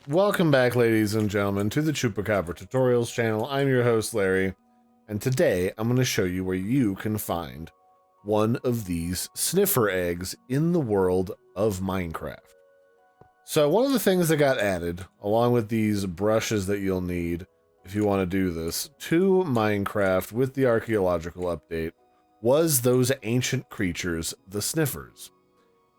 Welcome back, ladies and gentlemen, to the Chupacabra Tutorials channel. I'm your host, Larry, and today I'm going to show you where you can find one of these sniffer eggs in the world of Minecraft. So one of the things that got added, along with these brushes that you'll need if you want to do this, to Minecraft with the archaeological update, was those ancient creatures, the sniffers.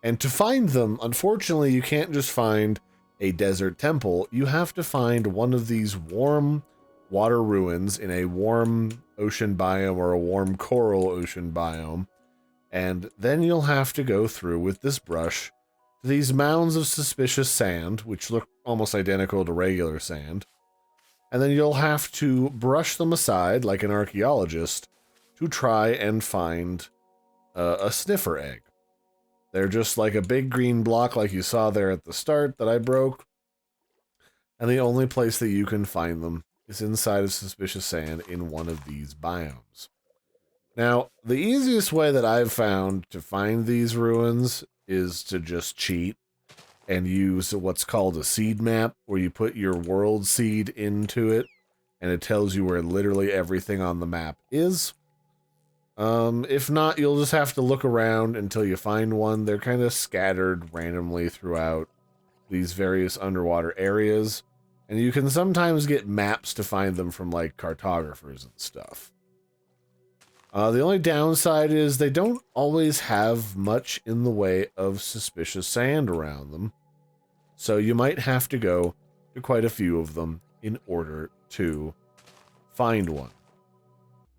And to find them, unfortunately, you can't just find a desert temple. You have to find one of these warm water ruins in a warm ocean biome or a warm coral ocean biome. And then you'll have to go through with this brush to these mounds of suspicious sand, which look almost identical to regular sand. And then you'll have to brush them aside like an archaeologist to try and find a sniffer egg. They're just like a big green block like you saw there at the start that I broke. And the only place that you can find them is inside of suspicious sand in one of these biomes. Now, the easiest way that I've found to find these ruins is to just cheat and use what's called a seed map, where you put your world seed into it and it tells you where literally everything on the map is. If not, you'll just have to look around until you find one. They're kind of scattered randomly throughout these various underwater areas, and you can sometimes get maps to find them from like cartographers and stuff. The only downside is they don't always have much in the way of suspicious sand around them, so you might have to go to quite a few of them in order to find one.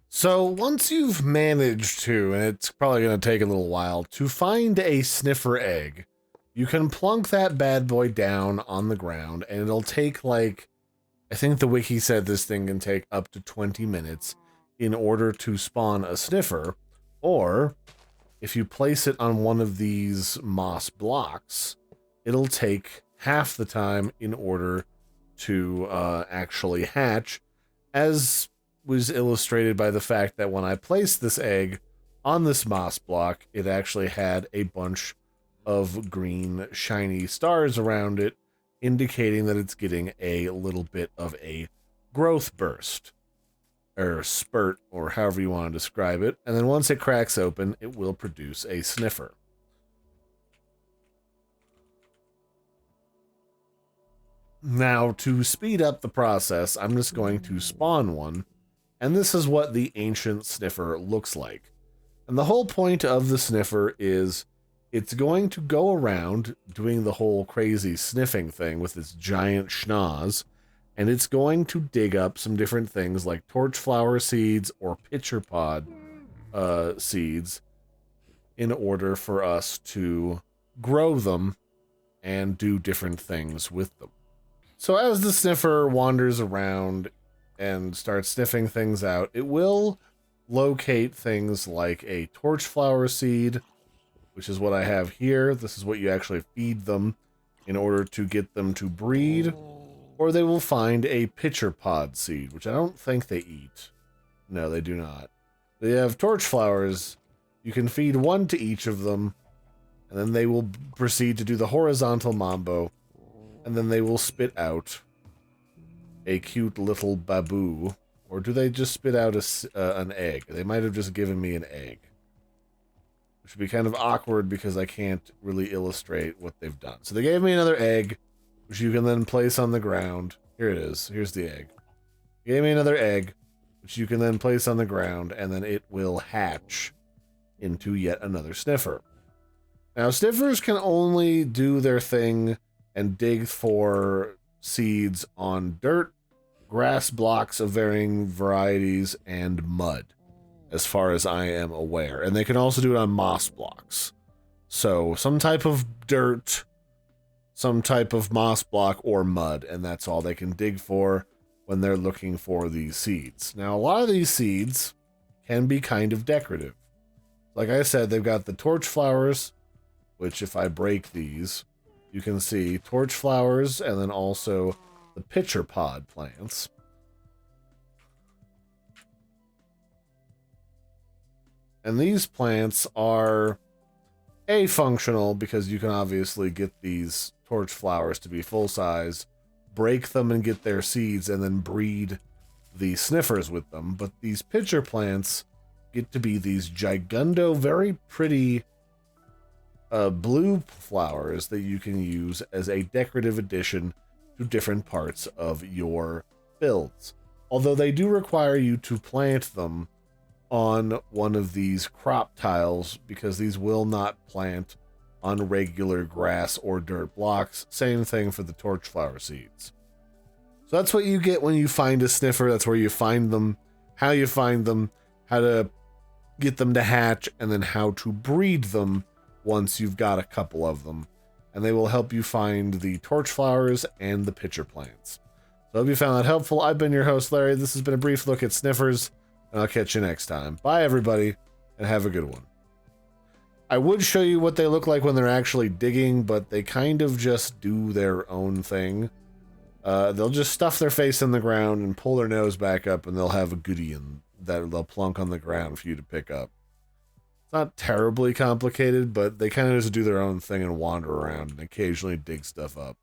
So once you've managed to, and it's probably going to take a little while, to find a sniffer egg, you can plunk that bad boy down on the ground, and it'll take like, I think the wiki said this thing can take up to 20 minutes in order to spawn a sniffer. Or if you place it on one of these moss blocks, it'll take half the time in order to actually hatch, as was illustrated by the fact that when I placed this egg on this moss block, it actually had a bunch of green shiny stars around it, indicating that it's getting a little bit of a growth burst, or spurt, or however you want to describe it. And then once it cracks open, it will produce a sniffer. Now, to speed up the process, I'm just going to spawn one. And this is what the ancient sniffer looks like. And the whole point of the sniffer is it's going to go around doing the whole crazy sniffing thing with its giant schnoz, and it's going to dig up some different things like torchflower seeds or pitcher pod seeds in order for us to grow them and do different things with them. So as the sniffer wanders around and start sniffing things out, it will locate things like a torchflower seed, which is what I have here. This is what you actually feed them in order to get them to breed. Or they will find a pitcher pod seed, which I don't think they eat. No, they do not. They have torchflowers. You can feed one to each of them, and then they will proceed to do the horizontal mambo, and then they will spit out a cute little baboo. Or do they just spit out an egg? They might have just given me an egg, which would be kind of awkward because I can't really illustrate what they've done. So they gave me another egg, which you can then place on the ground. Here it is. Here's the egg. They gave me another egg, which you can then place on the ground, and then it will hatch into yet another sniffer. Now, sniffers can only do their thing and dig for seeds on dirt, grass blocks of varying varieties, and mud, as far as I am aware. And they can also do it on moss blocks. So some type of dirt, some type of moss block, or mud, and that's all they can dig for when they're looking for these seeds. Now, a lot of these seeds can be kind of decorative. Like I said, they've got the torch flowers, which if I break these, you can see torch flowers, and then also the pitcher pod plants. And these plants are functional because you can obviously get these torch flowers to be full size, break them and get their seeds and then breed the sniffers with them. But these pitcher plants get to be these gigundo, very pretty blue flowers that you can use as a decorative addition to different parts of your builds. Although they do require you to plant them on one of these crop tiles, because these will not plant on regular grass or dirt blocks. Same thing for the torch flower seeds. So that's what you get when you find a sniffer. That's where you find them, how you find them, how to get them to hatch, and then how to breed them once you've got a couple of them. And they will help you find the torch flowers and the pitcher plants. So I hope you found that helpful. I've been your host, Larry. This has been a brief look at sniffers, and I'll catch you next time. Bye, everybody, and have a good one. I would show you what they look like when they're actually digging, but they kind of just do their own thing. They'll just stuff their face in the ground and pull their nose back up, and they'll have a goodie that they'll plunk on the ground for you to pick up. It's not terribly complicated, but they kind of just do their own thing and wander around and occasionally dig stuff up.